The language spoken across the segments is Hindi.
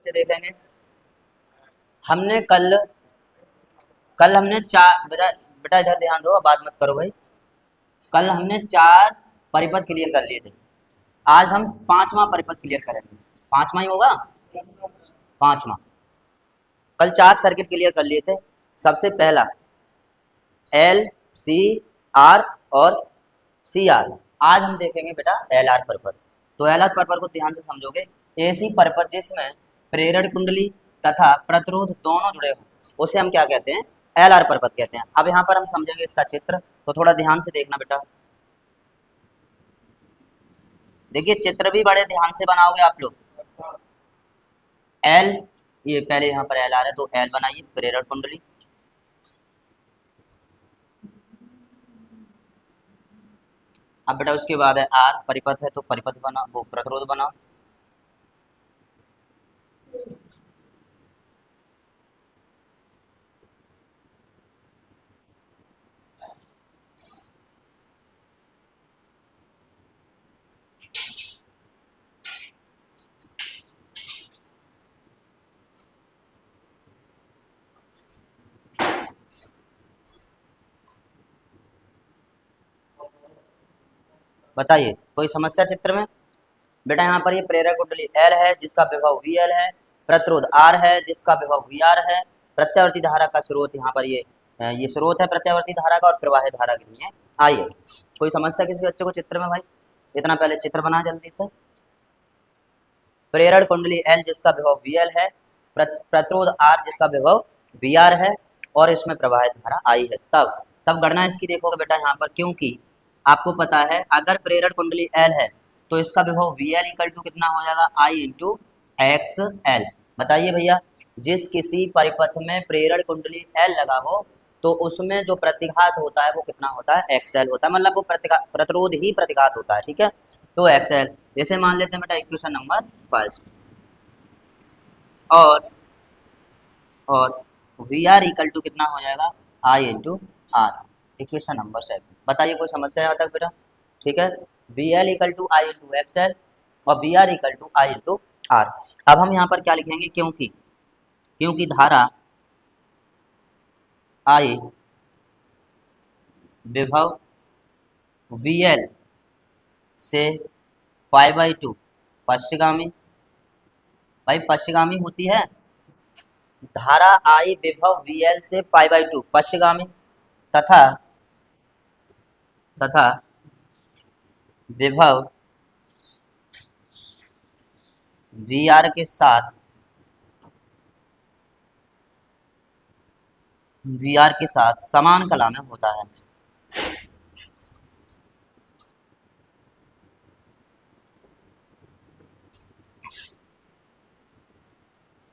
बच्चे देखेंगे, हमने कल कल हमने चार बेटा बेटा इधर ध्यान दो, बात मत करो भाई। कल हमने 4 परिपथ क्लियर कर लिए थे, आज हम 5वां परिपथ क्लियर करेंगे। 5वां ही होगा, 5वां। कल 4 सर्किट क्लियर कर लिए थे। सबसे पहला एल, सी, आर और सी आर। आज हम देखेंगे बेटा एल आर परिपथ। तो एल आर परिपथ को ध्यान से समझोगे, ऐसी परिपथ जिसमें प्रेरण कुंडली तथा प्रतिरोध दोनों जुड़े हों उसे हम क्या कहते हैं, एल आर परिपथ कहते हैं। अब यहाँ पर हम समझेंगे इसका चित्र, तो थोड़ा ध्यान से देखना बेटा। देखिए चित्र भी बड़े ध्यान से बनाओगे आप लोग। एल, ये पहले यहाँ पर एल आर है तो एल बनाइए, प्रेरण कुंडली। अब बेटा उसके बाद है आर, परिपथ है तो परिपथ बना, वो प्रतिरोध बनाओ। बताइए कोई समस्या चित्र में? बेटा यहाँ पर ये प्रेरक कुंडली एल है जिसका विभव वी एल है, प्रतिरोध आर है जिसका विभव वी आर है, प्रत्यावर्ती धारा का स्रोत यहाँ पर ये स्रोत है प्रत्यावर्ती धारा का और प्रवाह धारा के लिए आई है। कोई समस्या किसी बच्चे को चित्र में भाई? इतना पहले चित्र बना जल्दी से। प्रेरण कुंडली एल जिसका विभव वी एल है, प्रतिरोध आर जिसका विभव वी आर है और इसमें प्रवाह धारा आई है। तब गणना इसकी देखोगे बेटा यहाँ पर, क्योंकि आपको पता है अगर प्रेरण कुंडली एल है तो इसका विभव वी एल इक्वल टू कितना हो जाएगा, आई इंटू एक्स एल। बताइए भैया, जिस किसी परिपथ में प्रेरण कुंडली एल लगा हो तो उसमें जो प्रतिघात होता है वो कितना होता है, एक्स एल होता है, मतलब वो प्रतिरोध ही प्रतिघात होता है, ठीक है। तो एक्स एल जैसे मान लेते हैं बेटा इक्वेशन नंबर फर्स्ट, और वी आर इक्वल टू कितना हो जाएगा, I into R, equation number 7। बताइए कोई समस्या है तक बेटा? ठीक है, V L equal to I into X L और V R equal to I into R. अब हम यहाँ पर क्या लिखेंगे, क्योंकि धारा आई विभव वी एल से π/2 पश्चिगामी, भाई पश्चिगामी होती है धारा आई विभव वी एल से π/2 पश्चिगामी तथा विभव वी आर के साथ समान कला में होता है।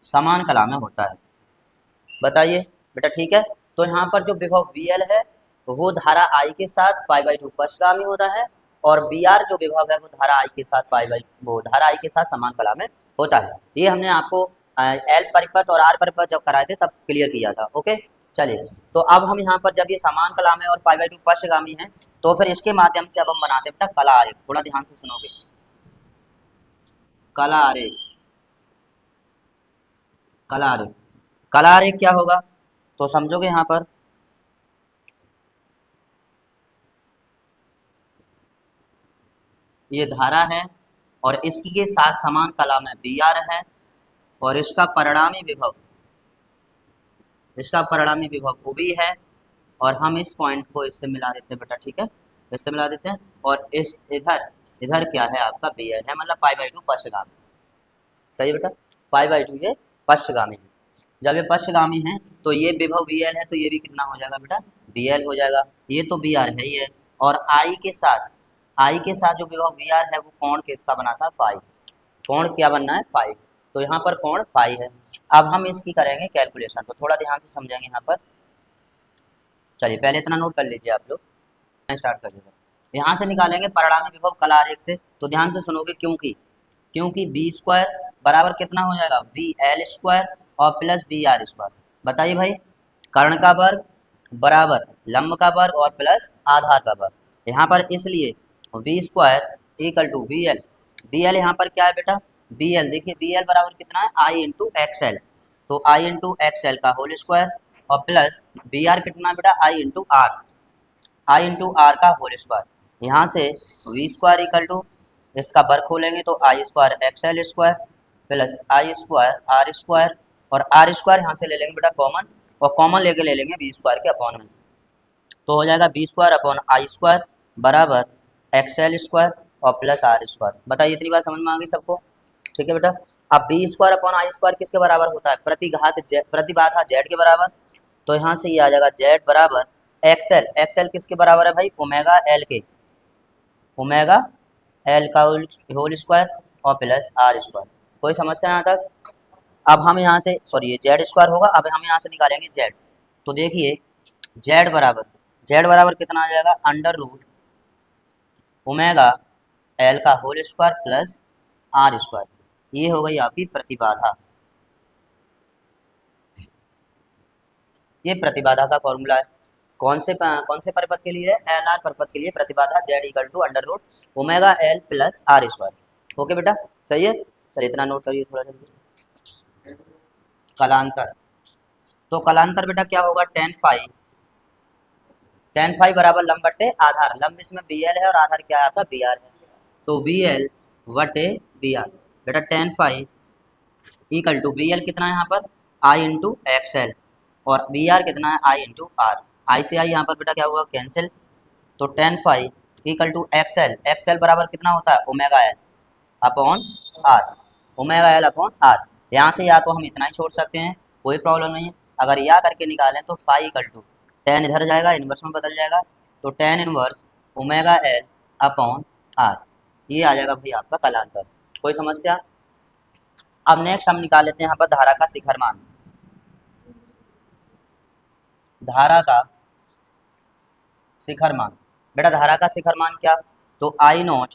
समान कला में होता है। बताइए बेटा, ठीक है। तो यहाँ पर जो विभव वी एल है वो धारा आई के साथ π/2 पश्चिगामी होता है और बी आर जो विभव है वो धारा आई के साथ धारा आई के साथ समान कला में होता है। ये हमने आपको एल परिपथ और आर परिपथ जब कराए थे तब क्लियर किया था। ओके चलिए, तो अब हम यहाँ पर जब ये समान कला में और π/2 पश्चिगामी है तो फिर इसके माध्यम से अब हम बनाते हैं बेटा कला आरेख। थोड़ा ध्यान से सुनोगे, कला आरेख क्या होगा तो समझोगे। यहाँ पर ये धारा है और इसकी के साथ समान कला में बी आर है और इसका परिणामी विभव वो भी है और हम इस पॉइंट को इससे मिला देते हैं बेटा, ठीक है, इससे मिला देते हैं और इस इधर क्या है आपका बी एल है, मतलब π/2 पश्चिगामी। सही बेटा, π/2 ये पश्चिगामी है। जब ये पश्चिगामी है तो ये विभव वी एल है तो ये भी कितना हो जाएगा बेटा, बी एल हो जाएगा। ये तो बी आर है ही है और आई के साथ जो विभव वी आर है वो कोण किसका बना था, फाई। कोण क्या बनना है, फाई। तो यहाँ पर कोण फाई है। अब हम इसकी करेंगे कैलकुलेशन, तो थोड़ा ध्यान से समझेंगे यहाँ पर। चलिए पहले इतना नोट कर लीजिए आप लोग, स्टार्ट कर लीजिए। यहाँ से निकालेंगे परिणामी विभव कला आरेख से, तो ध्यान से सुनोगे, क्योंकि बी स्क्वायर बराबर कितना हो जाएगा, वी एल स्क्वायर और प्लस बी आर स्क्वायर। बताइए भाई, कर्ण का वर्ग बराबर लंब का वर्ग और प्लस आधार का वर्ग। यहाँ पर इसलिए V square equal to V L यहाँ पर क्या है बेटा, बी एल, देखिए बी एल बराबर कितना है, आई इंटू एक्स एल, तो आई इंटू एक्स एल का होल स्क्वायर और प्लस बी आर कितना बेटा, I into R, I into R का होल स्क्वायर। यहाँ से वी स्क्वायर इक्वल टू, इसका वर्ग खोलेंगे तो I square X L square plus I square R square, और आर स्क्वायर यहाँ से ले लेंगे बेटा कॉमन, और कॉमन लेके ले लेंगे बी स्क्वायर के अपॉन में, तो हो जाएगा B square upon I square बराबर एक्स एल स्क्वायर और प्लस आर स्क्वायर। बताइए इतनी बात समझ में आ गई सबको, ठीक है बेटा। अब B square upon I square किसके बराबर होता है, प्रतिबाधा जेड के बराबर, तो यहाँ से ये आ जाएगा जेड बराबर एक्सएल, एक्सएल किसके बराबर है भाई, ओमेगा एल के, ओमेगा एल का होल स्क्वायर और प्लस आर स्क्वायर। कोई समस्या यहाँ तक। अब हम यहाँ से सॉरी ये जेड स्क्वायर होगा, अब हम यहाँ से निकालेंगे जेड, तो देखिए जेड बराबर कितना आ जाएगा, अंडर रूट ओमेगा एल का whole square plus R square, ये हो गई आपकी प्रतिबाधा। ये प्रतिबाधा का फॉर्मूला है, कौन से परिपथ के लिए है, एल आर परिपथ के लिए प्रतिबाधा Z equal to under root omega L plus R square. Okay बेटा, सही है, चलिए इतना नोट करिए थोड़ा जल्दी। कलांतर, तो कलांतर बेटा क्या होगा, टेन फाइव बराबर लंब बटे आधार, लंब इसमें बी एल है और आधार क्या है आपका बी आर है, तो बी एल बटे बी आर बेटा, tan phi equal to B L कितना है यहाँ पर, आई इंटू एक्स एल, और बी आर कितना है, आई इंटू आर, आई से आई यहाँ पर बेटा क्या होगा कैंसिल, तो tan phi equal to X L, X L बराबर कितना होता है, omega L upon R, omega L upon R. यहाँ से या तो हम इतना ही छोड़ सकते हैं, कोई प्रॉब्लम नहीं है, अगर या करके निकालें तो फाइव इक्वल टू टेन इधर जाएगा, इन्वर्स में बदल जाएगा, तो tan inverse omega L upon R, ये आ जाएगा भाई आपका कलांतर। कोई समस्या। अब नेक्स्ट हम निकाल लेते हैं यहाँ पर धारा का शिखर मान, धारा का शिखर मान बेटा, धारा का शिखर मान क्या, तो I naught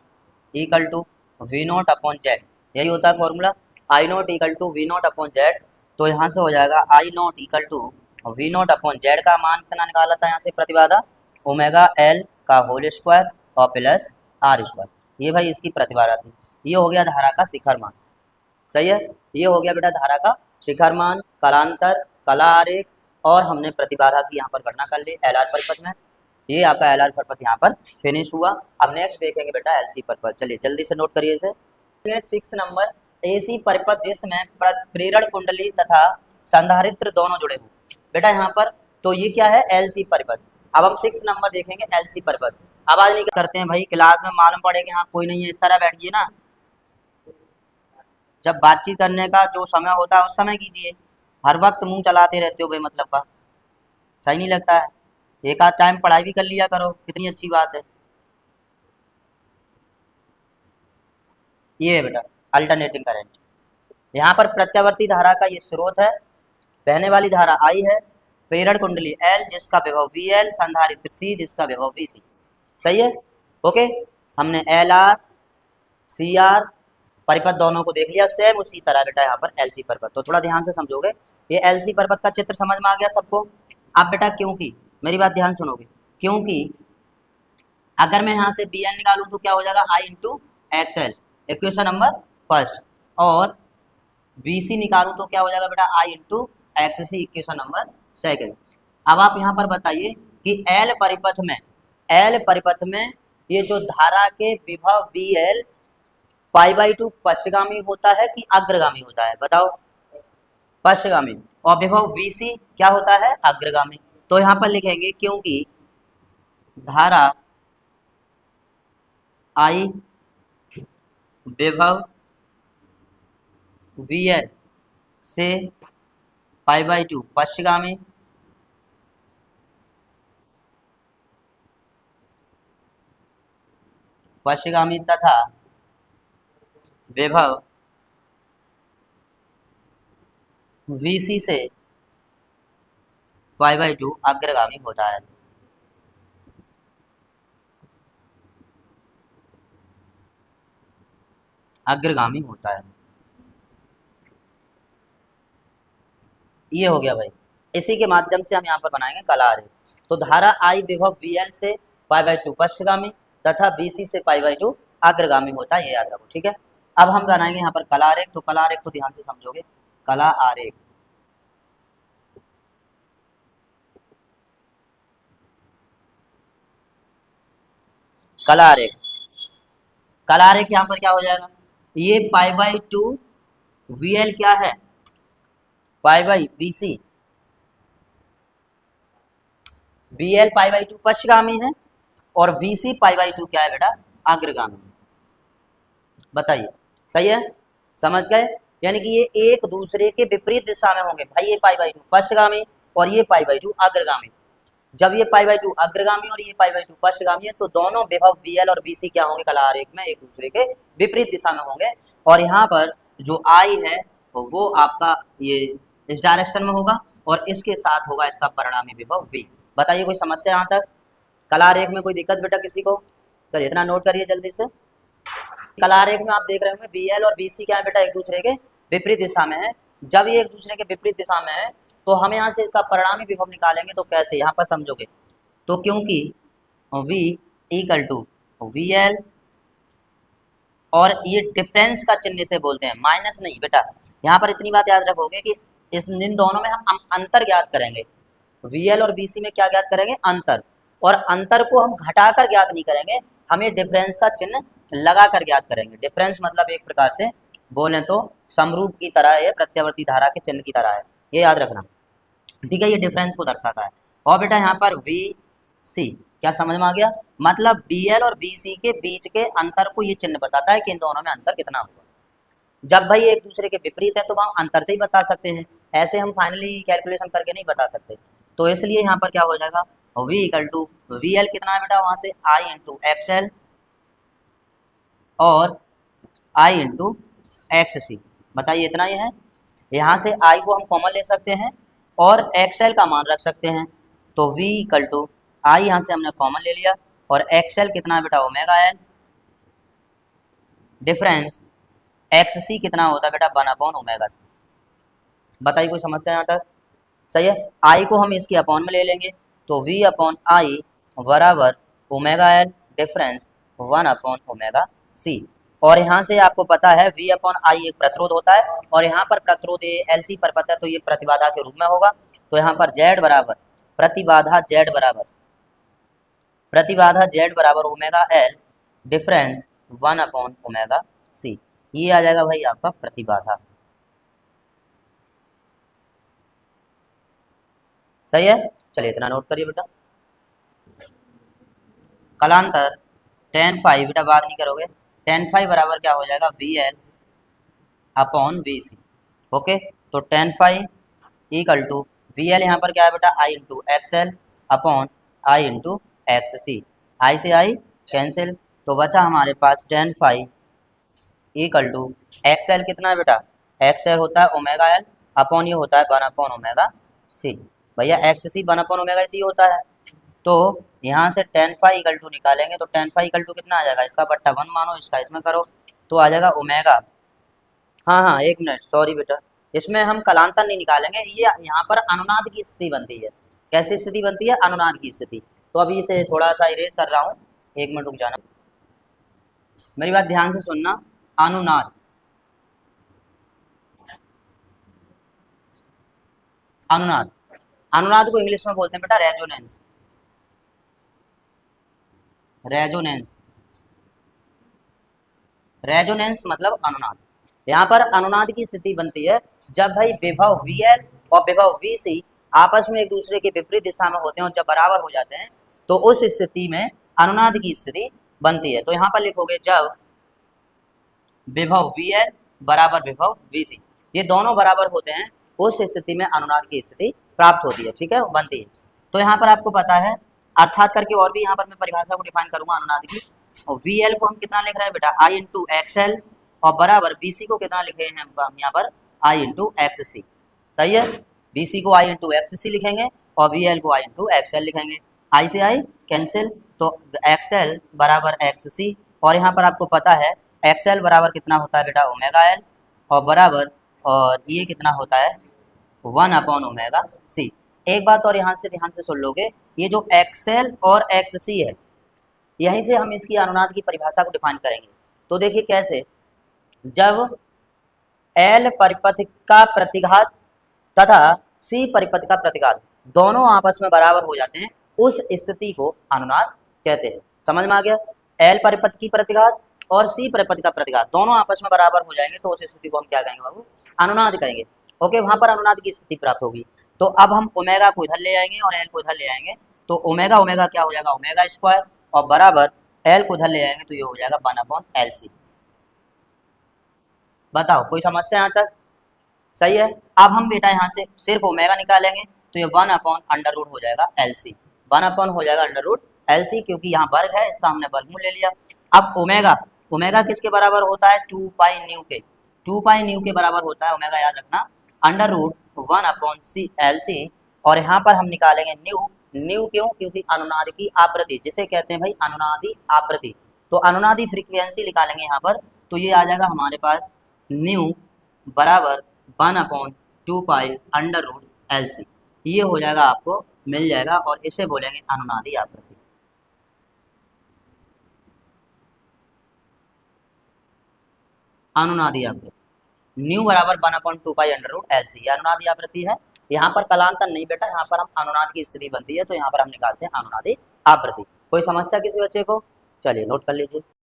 equal to V naught upon Z, यही होता है formula, I naught equal to V naught upon Z, तो यहाँ से हो जाएगा I naught equal to V naught upon Z का मान कितना निकाला था यहाँ से प्रतिबाधा, ओमेगा एल का होल स्क्वायर और प्लस आर स्क्वायर, ये भाई इसकी प्रतिबाधा थी। ये हो गया धारा का शिखर मान, सही है, ये हो गया बेटा धारा का शिखर मान, कलांतर, कला आरेख, और हमने प्रतिबाधा की यहाँ पर गणना कर ली एल आर परिपथ में, ये आपका एल आर परिपथ यहाँ पर फिनिश हुआ। अब नेक्स्ट देखेंगे बेटा एल सी परिपथ, चलिए जल्दी से नोट करिए इसे। 6 नंबर एसी परिपथ जिसमें प्रेरण कुंडली तथा संधारित्र दोनों जुड़े हो बेटा यहाँ पर, तो ये क्या है एल सी परिपथ। अब हम 6 नंबर देखेंगे एल सी परिपथ। अब आज नहीं करते हैं भाई, क्लास में मालूम पड़ेगा हाँ कोई नहीं है, इस तरह बैठिए ना, जब बातचीत करने का जो समय होता है उस समय कीजिए, हर वक्त मुंह चलाते रहते हो भाई, मतलब का सही नहीं लगता है, एक आध टाइम पढ़ाई भी कर लिया करो, कितनी अच्छी बात है। ये है बेटा अल्टरनेटिंग करंट, यहाँ पर प्रत्यावर्ती धारा का ये स्रोत है, बहने वाली धारा आई है, प्रेरण कुंडली एल जिसका विभव वी एल, संधारित्र सी जिसका विभव वी सी, सही है। ओके, हमने एल आर सी आर परिपथ दोनों को देख लिया, सेम उसी तरह बेटा यहाँ पर एल सी परिपथ, तो थोड़ा ध्यान से समझोगे, ये एल सी परिपथ का चित्र समझ में आ गया सबको। अब बेटा क्योंकि मेरी बात ध्यान सुनोगे, क्योंकि अगर मैं यहाँ से बी एन निकालूं तो क्या हो जाएगा I into X L, equation number first, और बी सी निकालूं तो क्या हो जाएगा बेटा I into X C, equation number second. अब आप यहाँ पर बताइए कि एल परिपथ में ये जो धारा के विभव B L pi by two पश्चिगामी होता है कि अग्रगामी होता है, बताओ, पश्चिगामी, और विभव वीसी क्या होता है, अग्रगामी। तो यहाँ पर लिखेंगे क्योंकि धारा आई विभव वी एल से पाई बाई टू पश्चिगामी, तथा विभव वीसी से पाई बाई टू अग्रगामी होता है। अग्रगामी होता है, ये हो गया भाई, इसी के माध्यम से हम यहाँ पर बनाएंगे कला आरेख। तो धारा आई विभव वी एल से पाई बाई टू पश्चिगामी तथा बी सी से पाई बाई टू अग्रगामी होता है, ये याद रखो, ठीक है। अब हम बनाएंगे यहाँ पर कला आरेख। तो कला आरेख को ध्यान से समझोगे, कला आरेख। कला आरेख, कला आरेख यहाँ पर क्या हो जाएगा, ये pi by two V L क्या है, pi by B C, B L pi by two पश्चगामी है और V C pi by two क्या है बेटा, अग्रगामी। बताइए सही है, समझ गए। यानी कि ये एक दूसरे के विपरीत दिशा में होंगे भाई, ये पाई बाई टू पश्चगामी और ये पाई बाई टू अग्रगामी। जब ये पाई बाई टू अग्रगामी और ये पाई बाई टू पश्चगामी है तो दोनों विभव वी एल और बी सी क्या होंगे कला आरेख में, एक दूसरे के विपरीत दिशा में होंगे। और यहाँ पर जो आई है वो आपका ये इस डायरेक्शन में होगा और इसके साथ होगा इसका परिणामी विभव वी। बताइए कोई समस्या यहाँ तक, कला आरेख में कोई दिक्कत बेटा किसी को? चलिए इतना नोट करिए जल्दी से। कला आरेख में आप देख रहे होंगे बी एल और बी सी क्या है बेटा, एक दूसरे के विपरीत दिशा में है। जब ये एक दूसरे के विपरीत दिशा में है तो हम यहाँ से इसका परिणामी विभव निकालेंगे। तो कैसे, यहाँ पर समझोगे तो क्योंकि v equal to V L और ये डिफरेंस का चिन्ह से बोलते हैं, माइनस नहीं बेटा। यहाँ पर इतनी बात याद रखोगे कि इन दोनों में हम अंतर ज्ञात करेंगे। वी एल और बी सी में क्या ज्ञात करेंगे, अंतर। और अंतर को हम घटाकर ज्ञात नहीं करेंगे, हम ये डिफरेंस का चिन्ह लगाकर ज्ञात करेंगे। डिफरेंस मतलब एक प्रकार से बोलें तो समरूप की तरह है, प्रत्यावर्ती धारा के चिन्ह की तरह है, ये याद रखना। ठीक है, ये डिफरेंस को दर्शाता है। और बेटा यहाँ पर वी सी क्या समझ में आ गया, मतलब बी एल और बी सी के बीच के अंतर को ये चिन्ह बताता है कि इन दोनों में अंतर कितना होगा। जब भाई एक दूसरे के विपरीत है तो हम अंतर से ही बता सकते हैं, ऐसे हम फाइनली कैलकुलेशन करके नहीं बता सकते। तो इसलिए यहाँ पर क्या हो जाएगा, v equal to V L कितना है बेटा, वहां से आई इंटू एक्स एल और आई इंटू एक्स सी। बताइए इतना ही है। यहाँ से आई को हम कॉमन ले सकते हैं और एक्स एल का मान रख सकते हैं। तो v इक्वल टू आई यहाँ से हमने कॉमन ले लिया और एक्स एल कितना है बेटा, ओमेगा एल, डिफरेंस एक्स सी कितना होता है बेटा, 1 ओमेगा सी। बताइए कोई समस्या यहाँ तक, सही है। आई को हम इसके अपॉन में ले लेंगे तो v अपॉन आई बराबर omega L difference 1 omega C. और यहाँ से आपको पता है v अपॉन आई एक प्रतिरोध होता है और यहाँ पर प्रतिरोध एल सी पर पता है तो ये प्रतिबाधा के रूप में होगा। तो यहाँ पर z बराबर प्रतिबाधा, z बराबर omega L difference 1 omega C. ये आ जाएगा भाई आपका प्रतिबाधा, सही है। चलिए इतना नोट करिए बेटा। कलांतर tan फाइव बेटा बात नहीं करोगे, tan फाइव बराबर क्या हो जाएगा, V L upon V C. Okay, तो tan five equal to V L यहाँ पर क्या है बेटा, I into X L upon I into X C. I से आई कैंसिल, तो बचा हमारे पास tan five equal to X L कितना है बेटा, एक्स एल होता है ओमेगा एल अपॉन ये होता है 1 ओमेगा सी। भैया एक्स सी 1 ओमेगा सी होता है। तो यहाँ से tan फाइव इक्वल टू निकालेंगे तो tan फाइव इक्वल टू कितना आ जाएगा, इसका बट्टा 1 मानो, इसका इसमें करो तो आ जाएगा ओमेगा। हाँ हाँ एक मिनट सॉरी बेटा, इसमें हम कलांतर नहीं निकालेंगे, ये यहाँ पर अनुनाद की स्थिति बनती है। कैसी स्थिति बनती है, अनुनाद की स्थिति। तो अभी इसे थोड़ा सा इरेज कर रहा हूँ, एक मिनट रुक जाना, मेरी बात ध्यान से सुनना। अनुनाद, अनुनाद, अनुनाद को इंग्लिश में बोलते हैं बेटा रेजोनेंस, रेजोनेंस, रेजोनेंस मतलब अनुनाद। यहाँ पर अनुनाद की स्थिति बनती है जब भाई विभव वी एल और विभव वी सी आपस में एक दूसरे के विपरीत दिशा में होते हैं और जब बराबर हो जाते हैं तो उस स्थिति में अनुनाद की स्थिति बनती है। तो यहाँ पर लिखोगे जब विभव वी एल बराबर विभव वी सी, ये दोनों बराबर होते हैं, उस स्थिति में अनुनाद की स्थिति प्राप्त होती है। ठीक है, बनती है। तो यहाँ पर आपको पता है, अर्थात करके और भी यहाँ पर मैं परिभाषा को डिफाइन करूंगा अनुनाद की। और वी एल को हम कितना लिख रहे हैं बेटा, आई इंटू एक्स एल और बराबर बी सी को कितना लिखे हैं हम यहाँ पर, आई इंटू एक्स सी। सही है, बी सी को आई इंटू एक्स सी लिखेंगे और वी एल को आई इंटू एक्स एल लिखेंगे। आई से आई कैंसिल, तो एक्स एल बराबर एक्स सी। और यहाँ पर आपको पता है एक्स एल बराबर कितना होता है बेटा, ओमेगा एल और बराबर और ये कितना होता है 1 ओमेगा सी। एक बात और यहाँ से ध्यान से सुन लोगे, ये जो एक्स एल और एक्स सी है, यहीं से हम इसकी अनुनाद की परिभाषा को डिफाइन करेंगे। तो देखिए कैसे, जब एल परिपथ का प्रतिघात तथा सी परिपथ का प्रतिघात दोनों आपस में बराबर हो जाते हैं, उस स्थिति को अनुनाद कहते हैं। समझ में आ गया? एल परिपथ की प्रतिघात और सी परिपथ का प्रतिघात दोनों आपस में बराबर हो जाएंगे तो उस स्थिति को हम क्या कहेंगे बाबू? अनुनाद कहेंगे। ओके, वहां पर अनुनाद की स्थिति प्राप्त होगी। तो अब हम ओमेगा को इधर ले आएंगे और एल को इधर ले आएंगे, तो ओमेगा ओमेगा क्या हो जाएगा? ओमेगा स्क्वायर, और बराबर एल को इधर ले आएंगे तो ये हो जाएगा 1/LC। बताओ कोई समस्या यहाँ तक? सही है। अब हम बेटा यहाँ से सिर्फ ओमेगा निकालेंगे तो ये 1/√, हो जाएगा LC। 1 हो जाएगा √LC, क्योंकि यहाँ वर्ग है, इसका हमने वर्गमूल ले लिया। अब ओमेगा, ओमेगा किसके बराबर होता है? 2 पाई न्यू के। 2 पाई न्यू के बराबर होता है ओमेगा, याद रखना, √1/LC। और यहाँ पर हम निकालेंगे न्यू। न्यू क्यों? क्योंकि अनुनाद की आवृत्ति, जिसे कहते हैं भाई अनुनादी आवृत्ति, तो अनुनादी फ्रीक्वेंसी निकालेंगे यहाँ पर, तो ये आ जाएगा हमारे पास न्यू बराबर 1/2 पाई √LC। ये हो जाएगा, आपको मिल जाएगा, और इसे बोलेंगे अनुनादी आवृत्ति। अनुनादी आवृत्ति न्यू बराबर 1/2 पाई √LC, ये अनुनादी आवृत्ति है। यहाँ पर कलांतर नहीं बेटा, यहाँ पर हम अनुनाद की स्थिति बनती है तो यहाँ पर हम निकालते हैं अनुनादी आवृत्ति। कोई समस्या किसी बच्चे को? चलिए नोट कर लीजिए।